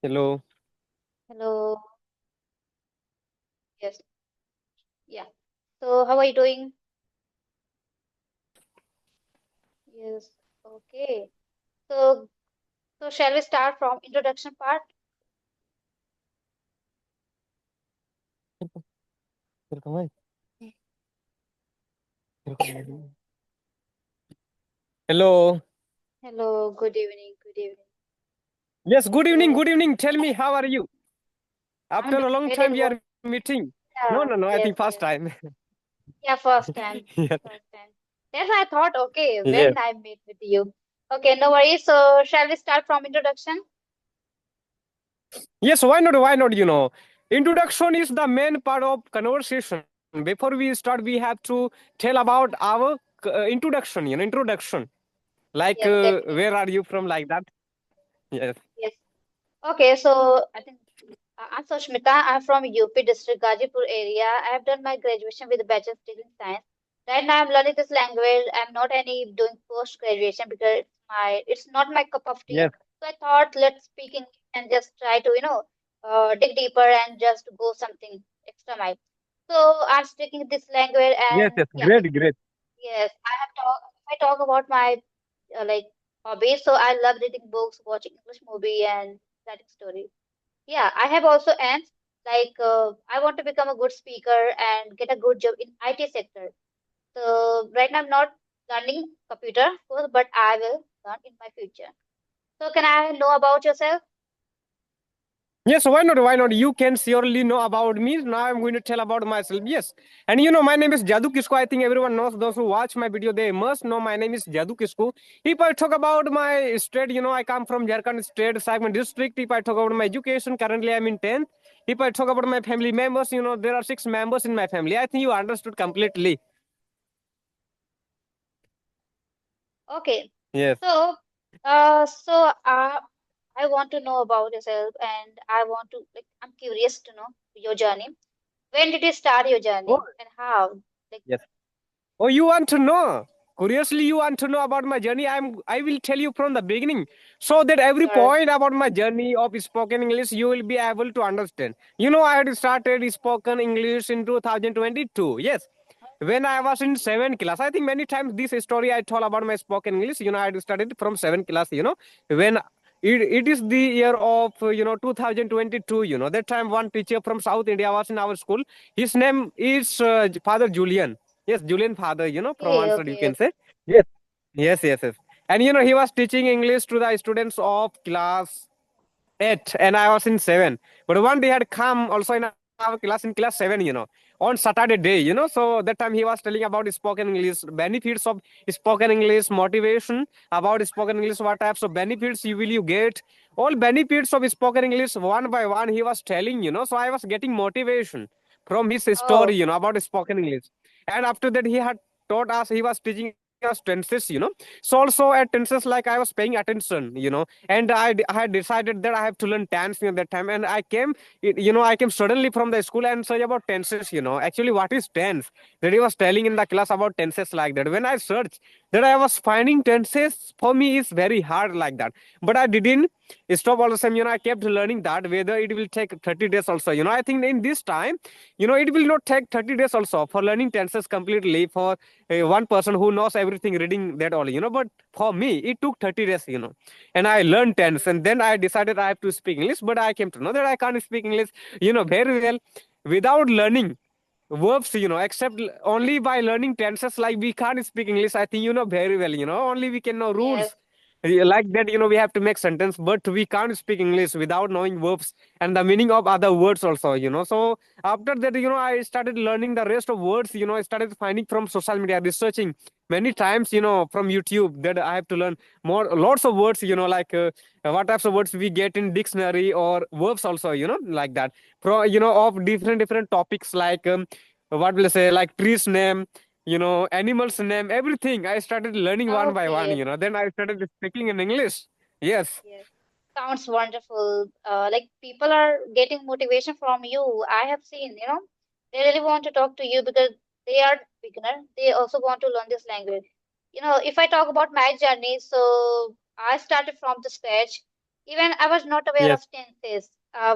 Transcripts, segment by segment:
Hello. Hello. Yes. Yeah. So, how are you doing? Yes. Okay. So, so shall we start from introduction part? Hello. Hello. Good evening. Good evening. Yes, good evening. So, Good evening. Tell me, how are you? I'm After a doing long great time, in we what? are meeting. No, Yeah. no, no. I Yes. think first Yes. time. Yeah. First time. Yes. First time. That's why I thought. Okay. Yes. When I meet with you. Okay. No worries. So, shall we start from introduction? Yes. Why not? Why not? Introduction is the main part of conversation. Before we start, we have to tell about our introduction. Introduction. Like, Yes. where Definitely. are you from? Like that. Yes. Yes. Okay. So, I think. I'm Sushmita. I'm from UP district, Gazipur area. I have done my graduation with a bachelor's degree in science. Right now, I'm learning this language. I'm not any doing post graduation because it's not my cup of tea. Yes. So I thought let's speak English and just try to dig deeper and just go something extra mile. So I'm speaking this language Yes. and Yes. yeah, Great. Great. yes. If I talk about my like hobbies, so I love reading books, watching English movie, and writing stories. Yeah, I have also aims I want to become a good speaker and get a good job in IT sector. So right now I'm not learning computer course, but I will learn in my future. So can I know about yourself? Yes, why not? Why not? You can surely know about me. Now I'm going to tell about myself. Yes. And my name is Jadu Kisko. I think everyone knows. Those who watch my video, they must know my name is Jadu Kisko. If I talk about my state, I come from Jharkhand state, Sagman district. If I talk about my education, currently I'm in 10th. If I talk about my family members, there are 6 members in my family. I think you understood completely. Okay. Yes. So so I want to know about yourself and I want to I'm curious to know your journey. When did you start your Oh, journey and how? Like yes. Oh, you want to know? Curiously, you want to know about my journey. I will tell you from the beginning, so that every sure. point about my journey of spoken English you will be able to understand. I had started spoken English in 2022. Yes, when I was in seventh class. I think many times this story I told about my spoken English. I had started from seventh class. When it is the year of 2022. That time one teacher from South India was in our school. His name is Father Julian. Yes, Julian father, from Okay, answer you okay, can say. Yes. Yes, yes, yes. And he was teaching English to the students of class 8 and I was in 7. But one day had come also in our class in class 7, on Saturday day, So that time he was telling about spoken English, benefits of spoken English, motivation about spoken English, what types of benefits you get, all benefits of spoken English one by one he was telling, So I was getting motivation from his story, Oh, about spoken English. And after that, he had taught us, he was teaching us tenses, So also at tenses, like I was paying attention, and I had decided that I have to learn tense at that time. And I came suddenly from the school and search about tenses, Actually, what is tense? That he was telling in the class about tenses like that. When I searched, that I was finding tenses for me is very hard like that. But I didn't stop all the time, I kept learning that whether it will take 30 days also. I think in this time, it will not take 30 days also for learning tenses completely for one person who knows everything reading that all, but for me it took 30 days, and I learned tense, and then I decided I have to speak English. But I came to know that I can't speak English, very well without learning verbs, except only by learning tenses. Like, we can't speak English, I think, very well, only we can know yes, rules. Like that, we have to make sentence, but we can't speak English without knowing verbs and the meaning of other words also, so after that, I started learning the rest of words. I started finding from social media, researching many times, from YouTube, that I have to learn more lots of words, like what types of words we get in dictionary, or verbs also, like that, from of different topics, like what will I say, like trees name, animals name, everything I started learning one by one, okay. then I started speaking in English. Yes. Yes. Sounds wonderful. Like people are getting motivation from you. I have seen, they really want to talk to you because they are beginner. They also want to learn this language. If I talk about my journey, so I started from the scratch. Even I was not aware Yes. of tenses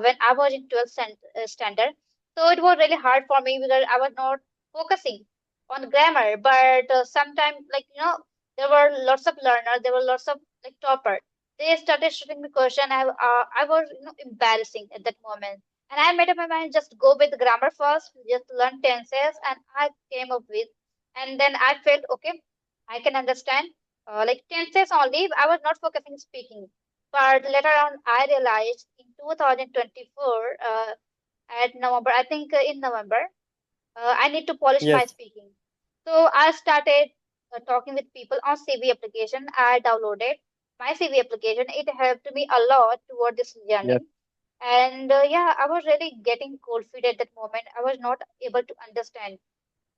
when I was in 12th standard. So it was really hard for me because I was not focusing on grammar. But sometimes, like, there were lots of learners, there were lots of like topper. They started shooting me question. I was, embarrassing at that moment. And I made up my mind just go with grammar first, just learn tenses, and I came up with. And then I felt okay, I can understand. Like tenses only, I was not focusing speaking. But later on, I realized in 2024, at November, I think in November, I need to polish my Yes. speaking. So I started talking with people on CV application. I downloaded my CV application. It helped me a lot toward this journey. Yes. And yeah, I was really getting cold feet at that moment. I was not able to understand.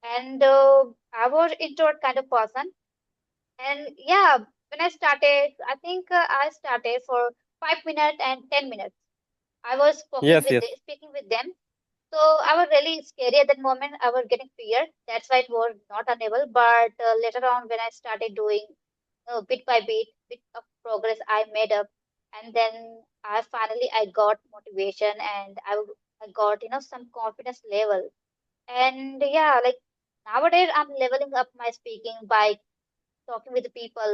And I was introvert kind of person. And yeah, when I started, I think I started for 5 minutes and 10 minutes. I was Yes. Yes. speaking with them. So I was really scary at that moment. I was getting fear. That's why it was not unable. But later on, when I started doing bit by bit of progress, I made up, and then I got motivation, and I got some confidence level. And yeah, like nowadays I'm leveling up my speaking by talking with the people.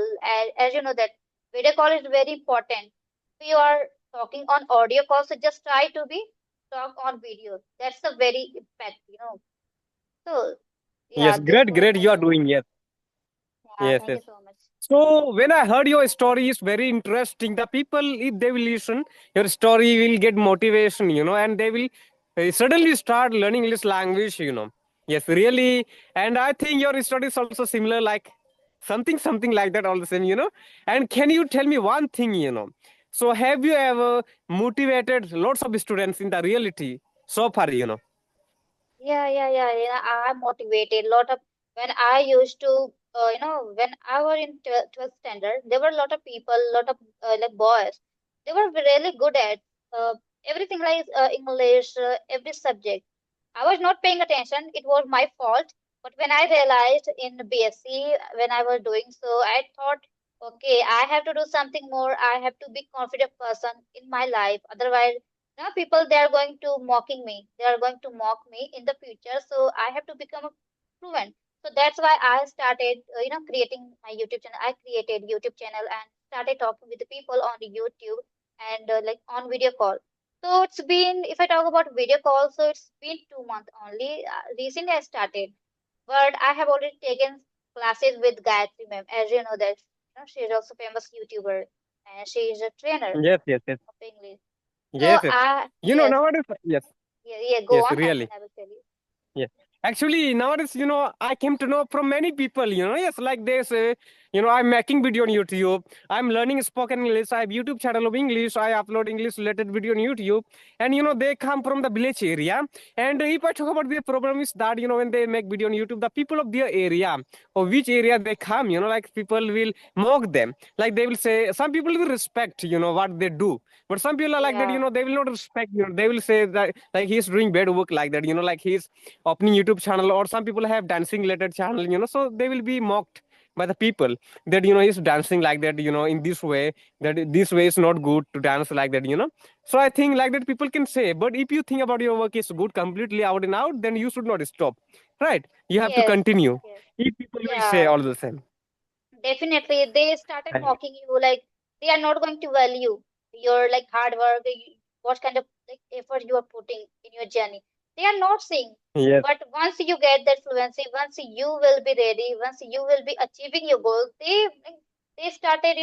As you know that video call is very important. If you are talking on audio call, so just try to be talk on video. That's a very impact. So yeah, Yes. this Great. was Great. my You are experience. doing. Yes. Yeah, Yes. thank Yes. you so much. So when I heard your story is very interesting. The people, if they will listen, your story will get motivation, and they will suddenly start learning English language. Yes, really. And I think your story is also similar, like something like that, all the same. And can you tell me one thing? So have you ever motivated lots of students in the reality so far? Yeah. I'm motivated. Lot of when I used to, when I was in 12th standard, there were a lot of people, lot of like boys. They were really good at uh, everything like English, every subject. I was not paying attention. It was my fault. But when I realized in BSc, when I was doing so, I thought, okay, I have to do something more. I have to be confident person in my life. Otherwise, now people they are going to mocking me. They are going to mock me in the future. So I have to become a fluent. So that's why I started, creating my YouTube channel. I created YouTube channel and started talking with the people on YouTube and like on video call. So it's been, if I talk about video call, so it's been 2 months only. Recently I started, but I have already taken classes with Gayatri ma'am. As you know that, she is also famous YouTuber and she is a trainer Yes, yes, yes, of English. So yes, yes. yes, Nowadays, yes, yeah, go yes, on, and then really. I will tell you. Yeah. Actually, nowadays, I came to know from many people, yes, like they say, I'm making video on YouTube. I'm learning spoken English. I have YouTube channel of English. I upload English related video on YouTube. And, they come from the village area. And if I talk about the problem is that, when they make video on YouTube, the people of their area or which area they come, like people will mock them. Like they will say, some people will respect, what they do. But some people are like that, Yeah, they will not respect, they will say that like he's doing bad work like that, like he's opening YouTube channel, or some people have dancing related channel, so they will be mocked by the people that he's dancing like that, in this way, that this way is not good to dance like that. So I think like that people can say, but if you think about your work is good completely out and out, then you should not stop, right? You have to yes, continue. yes, If people will say yeah. all the same. Definitely, they started Right. mocking you like they are not going to value your like hard work, what kind of like effort you are putting in your journey. They are not seeing. Yes. But once you get that fluency, once you will be ready, once you will be achieving your goals, they started,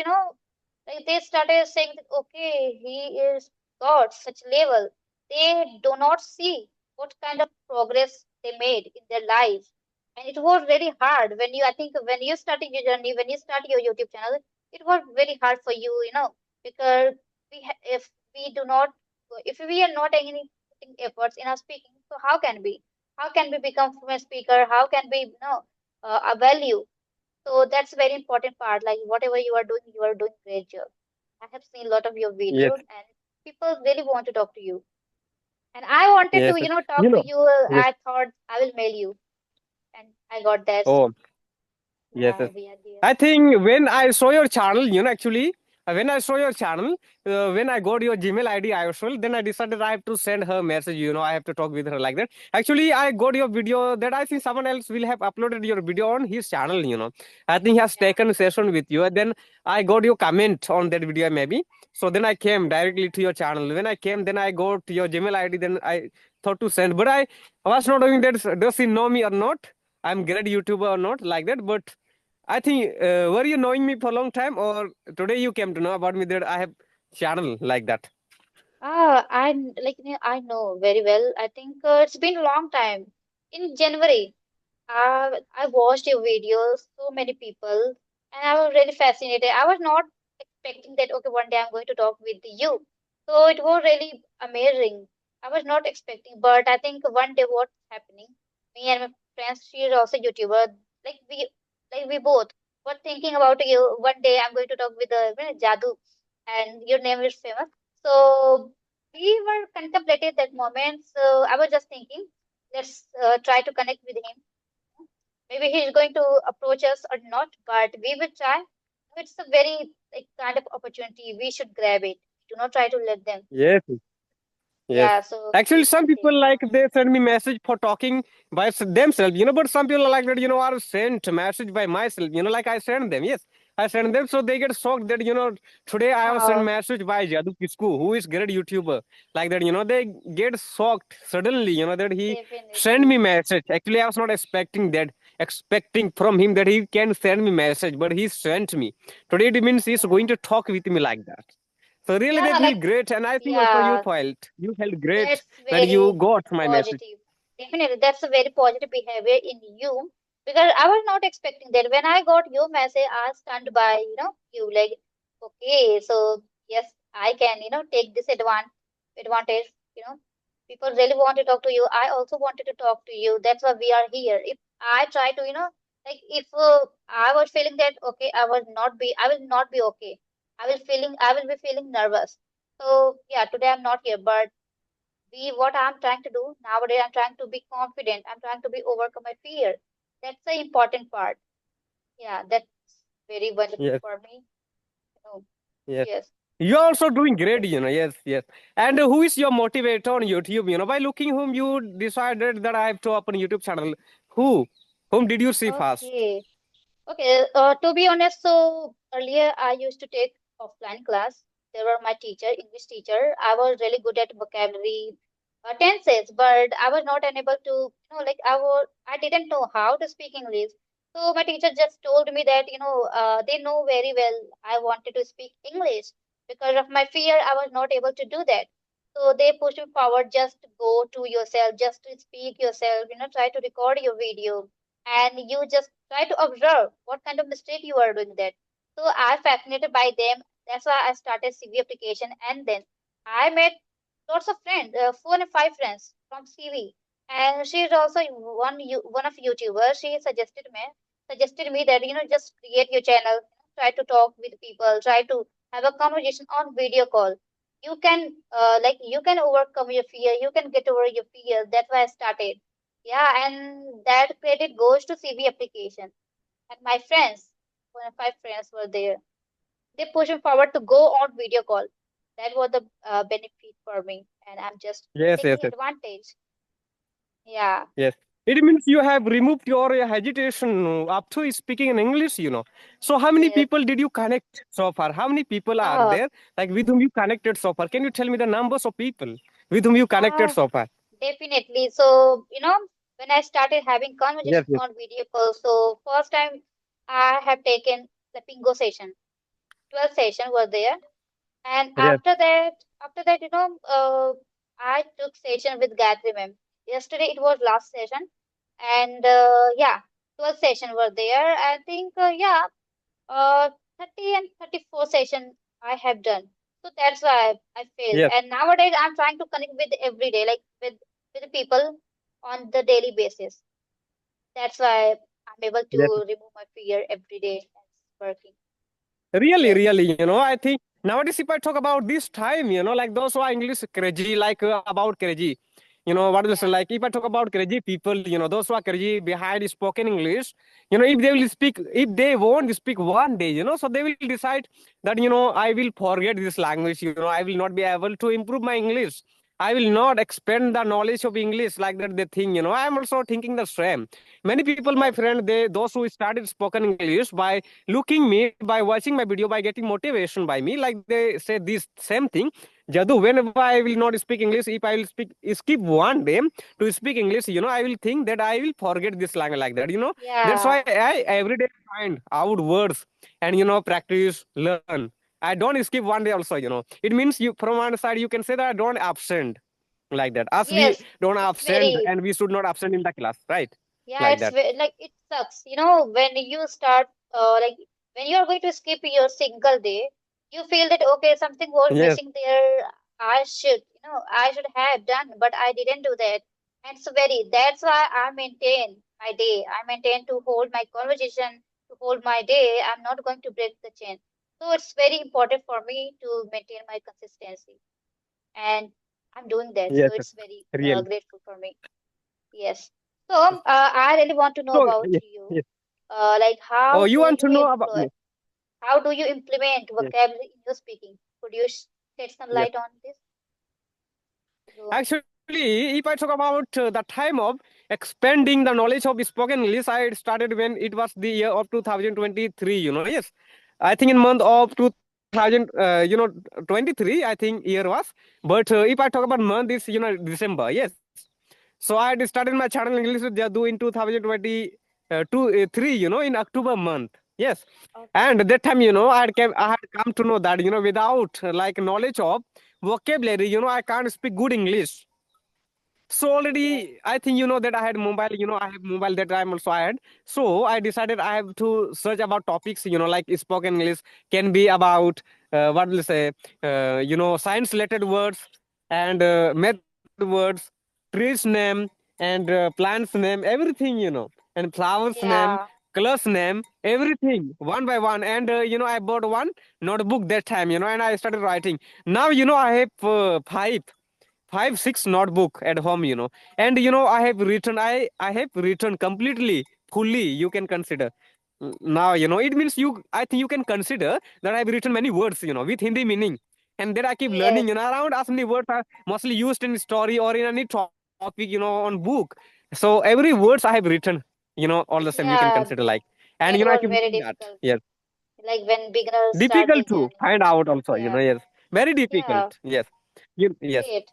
like they started saying that okay, he is got such level. They do not see what kind of progress they made in their lives, and it was very hard when I think when you started your journey, when you start your YouTube channel, it was very hard for you, because if we do not, if we are not any putting efforts in our speaking, so how can we become a speaker? How can we, a value? So that's very important part. Like whatever you are doing great job. I have seen a lot of your Yes. videos, and people really want to talk to you. And I wanted to, Yes. talk you to know you. yes. I thought I will mail you, and I got that. Oh, yes, Yeah, yes. we are there. I think when I saw your channel, actually, when I saw your channel, when I got your Gmail ID as well, then I decided I have to send her message. I have to talk with her like that. Actually, I got your video that I think someone else will have uploaded your video on his channel. I think he has Yeah. taken a session with you. And then I got your comment on that video maybe. So then I came directly to your channel. When I came, then I got your Gmail ID. Then I thought to send, but I was not doing that. Does he know me or not? I'm great YouTuber or not like that, but I think were you knowing me for a long time, or today you came to know about me that I have channel like that? I know very well. I think it's been a long time. In January, I watched your videos, so many people, and I was really fascinated. I was not expecting that, okay, one day I'm going to talk with you. So it was really amazing. I was not expecting, but I think one day what's happening, me and my friends, she is also YouTuber, like we, like we both were thinking about you. One day I'm going to talk with Jadu, and your name is famous. So we were contemplating that moment. So I was just thinking, let's try to connect with him. Maybe he's going to approach us or not, but we will try. It's a very like kind of opportunity. We should grab it. Do not try to let them. Yes. Yes. Yeah, so Actually, please some people continue. like they send me message for talking by themselves, but some people like that, are sent message by myself, like I send them. Yes, I send them, so they get shocked that, today I have sent Oh, message by Jadu Kisku, who is great YouTuber, like that, they get shocked suddenly, that he send me definitely. message. Actually, I was not expecting from him that he can send me message, but he sent me. Today it means he's Yeah. going to talk with me like that. So really Yeah, they feel like, great, and I think also you yeah, felt you felt great that's that you very got my message. positive. Definitely, that's a very positive behavior in you because I was not expecting that. When I got your message, I was stunned by, you like, okay, so yes, I can, take this advantage, people really want to talk to you. I also wanted to talk to you. That's why we are here. If I try to, like if I was feeling that, okay, I will not be okay. I will be feeling nervous. So yeah, today I'm not here, but what I'm trying to do nowadays, I'm trying to be confident. I'm trying to be overcome my fear. That's the important part. Yeah, that's very wonderful Yes, for me. Oh, yes. yes. You're also doing great, yes, yes. And who is your motivator on YouTube? By looking whom you decided that I have to open YouTube channel. Who? Whom did you see first? Okay. Okay, to be honest, so earlier I used to take offline class. They were my teacher, English teacher. I was really good at vocabulary, tenses, but I was not unable to, like I didn't know how to speak English. So my teacher just told me that, they know very well I wanted to speak English. Because of my fear, I was not able to do that. So they pushed me forward, just go to yourself, just to speak yourself, try to record your video and you just try to observe what kind of mistake you are doing that. So I fascinated by them. That's why I started CV application, and then I met lots of friends, 4 and 5 friends from CV, and she is also one of YouTubers. She suggested me that just create your channel, try to talk with people, try to have a conversation on video call. You can you can overcome your fear. You can get over your fear. That's why I started. Yeah, and that credit goes to CV application. And my friends, 4 and 5 friends were there. They pushed me forward to go on video call. That was the benefit for me, and I'm just Yes, yes, taking yes, advantage. Yeah. yes. It means you have removed your hesitation up to speaking in English. So how many Yes. people did you connect so far? How many people are Uh, there, like with whom you connected so far? Can you tell me the numbers of people with whom you connected uh, so far? Definitely. So, when I started having Yes, conversation yes, on video call, so first time I have taken the bingo session. 12 session were there. And yes, after that, I took session with Gayatri ma'am. Yesterday it was last session, and yeah, 12 session were there. I think yeah, uh, 30 and 34 session I have done. So that's why I failed. yes, And nowadays I'm trying to connect with every day, like with the people on the daily basis. That's why I'm able yes. to remove my fear every day and it's working. Really, Yes. really, I think nowadays if I talk about this time, like those who are English crazy, like about crazy, What is Yeah. like, if I talk about crazy people, those who are crazy behind spoken English, if they will speak, if they won't speak one day, so they will decide that, I will forget this language, I will not be able to improve my English. I will not expand the knowledge of English like that. They think, I am also thinking the same. Many people, my Yes. friend, those who started spoken English by looking me, by watching my video, by getting motivation by me, like they say this same thing. Jadu, whenever I will not speak English, if I will skip one day to speak English, I will think that I will forget this language like that. That's why Yeah. I every day find out words and practice, learn. I don't skip one day also. It means you from one side you can say that I don't absent like that. As we Yes. don't It's absent very, and we should not absent in the class, right? yeah, Like that. like it sucks. When you start, like when you're going to skip your single day, you feel that okay, something was Yes, missing there. I should have done, but I didn't do that. And so that's why I maintain my day. I maintain to hold my conversation, to hold my day. I'm not going to break the chain. So it's very important for me to maintain my consistency. And I'm doing that. So yes, yes. it's very Really. grateful for me. Yes. So I really want to know So about yes, you. yes. Like Oh, you want to know about me? how do you implement Yes, vocabulary in your speaking? Could you shed some yes. light on this? So, Actually, if I talk about the time of expanding the knowledge of spoken English, I started when it was the year of 2023. Yes, I think in month of 2000, 23. I think year was. But if I talk about month, is December. Yes. So I had started my channel English with Jaddu in 2020 3. In October month. Yes. And okay. that time, I had come to know that, without like knowledge of vocabulary, I can't speak good English. So Yes. already, I think that I had mobile. I have mobile that time also I had. So I decided I have to search about topics. Like spoken English can be about what will say, science related words and method words, trees name and plants name, everything. And flowers name, Yeah. colors name, everything one by one. And I bought one notebook that time. And I started writing. Now I have five six notebook at home, and I have written completely, fully, you can consider. Now it means I think you can consider that I've written many words, with Hindi meaning, and that I keep Yes. learning, around as many words are mostly used in story or in any topic, on book. So every words I have written, all the same you can Yeah. consider, like. And That I was keep very doing that. difficult. Yes, Like when beginners start difficult their to journey. find out also, Yeah. yes, very Yeah. difficult. Yes, yes, Great.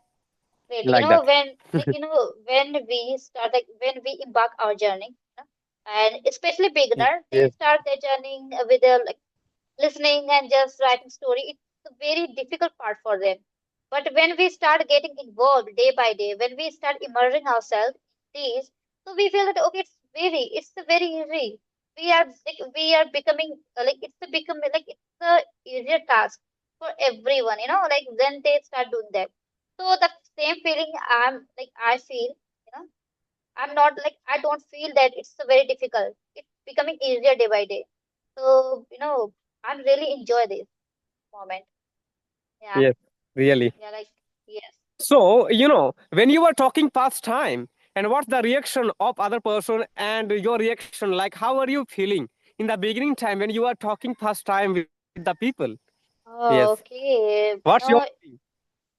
Great. like that. When we start, like when we embark our journey, and especially Yes. beginner, they start their journey with a like listening and just writing story. It's a very difficult part for them. But when we start getting involved day by day, when we start immersing ourselves in these, so we feel that okay, it's a very easy. We are becoming like it's a easier task for everyone. Like when they start doing that. So the same feeling I feel. I'm not like I don't feel that it's a very difficult. It's becoming easier day by day. So, I'm really enjoy this moment. Yeah. Yes, really. Yeah, like yes. So, when you were talking past time, and what's the reaction of other person and your reaction, like how are you feeling in the beginning time when you are talking past time with the people? Yes. Oh, okay. What's your feeling?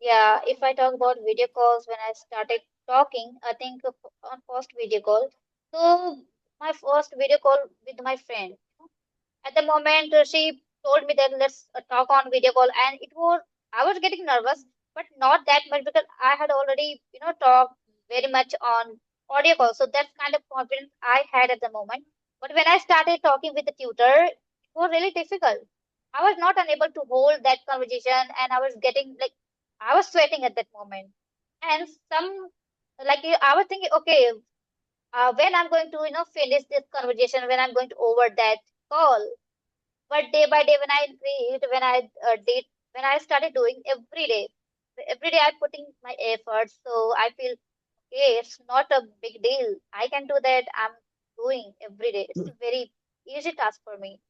Yeah, if I talk about video calls when I started talking, I think on first video call. So my first video call with my friend. At the moment, she told me that let's talk on video call, and I was getting nervous, but not that much because I had already talked very much on audio call, so that's kind of confidence I had at the moment. But when I started talking with the tutor, it was really difficult. I was not unable to hold that conversation, and I was getting like I was sweating at that moment, and I was thinking, okay, when I'm going to finish this conversation, when I'm going to over that call. But day by day, when I increased, when I started doing every day I'm putting my efforts. So I feel, okay, it's not a big deal. I can do that. I'm doing every day. It's a very easy task for me.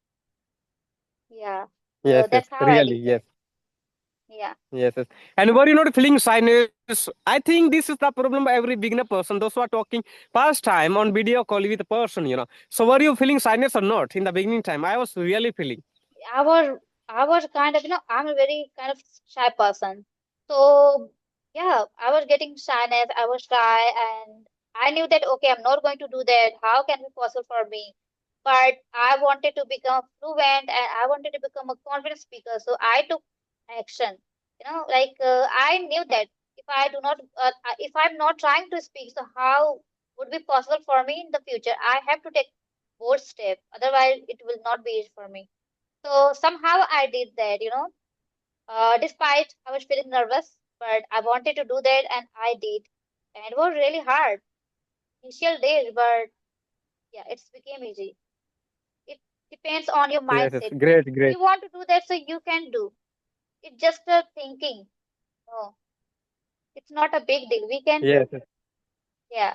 Yeah. Yes, So yes, that's how I really, did yes. that. Yeah. Yes, yes. And were you not feeling shyness? I think this is the problem of every beginner person. Those who are talking first time on video call with a person. So were you feeling shyness or not in the beginning time? I was really feeling. I was I was kind of, I'm a very kind of shy person. So yeah, I was getting shyness, I was shy, and I knew that okay, I'm not going to do that. How can it be possible for me? But I wanted to become fluent and I wanted to become a confident speaker. So I took action. I knew that if I'm not trying to speak, so how would be possible for me in the future? I have to take bold step. Otherwise, it will not be easy for me. So somehow I did that, despite I was feeling nervous, but I wanted to do that and I did. And it was really hard initial days, but yeah, it's became easy. It depends on your Yes, yes. mindset. Great, If great. you want to do that, so you can do. It's just a thinking. No, it's not a big deal. We can Yes, do. yes. Yeah,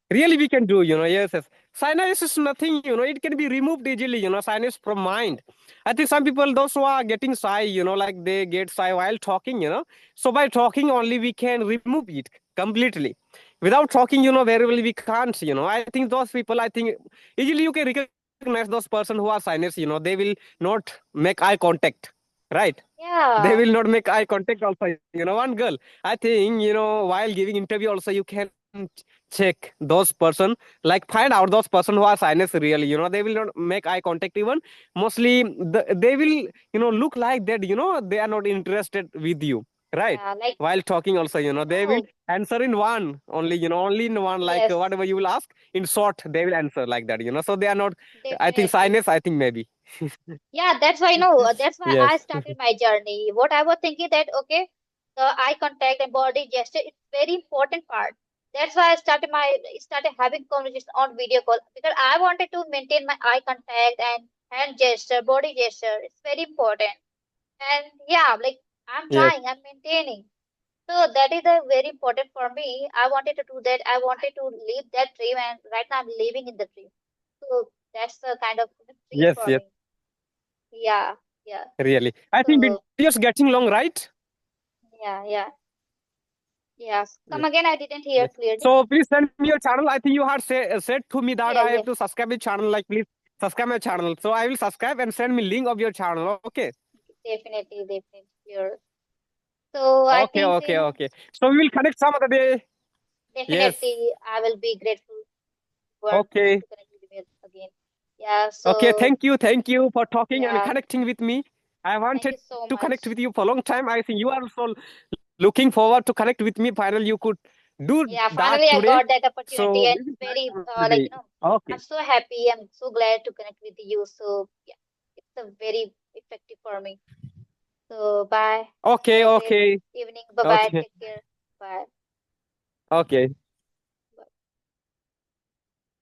Really, we can do. Yes, yes. Sinus is nothing. It can be removed easily. Sinus from mind. I think some people, those who are getting shy, like they get shy while talking. So by talking only, we can remove it completely. Without talking, very well, we can't. I think those people, I think easily you can recognize those person who are sinus. They will not make eye contact. Right? They will yeah, not make eye contact also. One girl, I think, while giving interview also, you can check those person, like find out those person who are sinus really. They will not make eye contact even. Mostly they will look like that. They are not interested with you, right? yeah. Like, While talking also, they will oh, answer in one only in one, like yes, whatever you will ask in short, they will answer like that. So they are not, I think definitely. sinus, I think maybe. Yeah, that's why, that's why I Yes. started my journey. What I was thinking that, okay, the eye contact and body gesture, it's very important part. That's why started having conversation on video call because I wanted to maintain my eye contact and hand gesture, body gesture. It's very important. And yeah, like I'm Yes. trying, I'm maintaining. So that is a very important for me. I wanted to do that. I wanted to live that dream, and right now I'm living in the dream. So that's the kind of dream Yes. for Yes. me. Yeah, yeah. Really, I think So, videos getting long, right? yeah, yeah, yeah. Come Yes. again, I didn't hear Yes. clearly. So please send me your channel. I think you had said to me that I Yes, have to yes, subscribe your channel. Like, please subscribe my channel. So I will subscribe and send me link of your channel. Okay. definitely, definitely, sure. So I Okay. think Okay. in Okay. So we will connect some other day. Yes. definitely I will be grateful want Okay. to connect with you again. Yeah, Okay. so Thank you. Thank you for talking and yeah, connecting with me. I thank wanted you so to connect much. with you for a long time. I think you are also looking forward to connect with me. Finally, you could do Yeah, that finally I today. got that opportunity So and this is very nice of the day. I'm Okay. so happy. I'm so glad to connect with you. So yeah, it's a very effective for me. So bye. Okay. Have a great Okay. evening. Bye bye. Okay. Take care. Bye. Okay.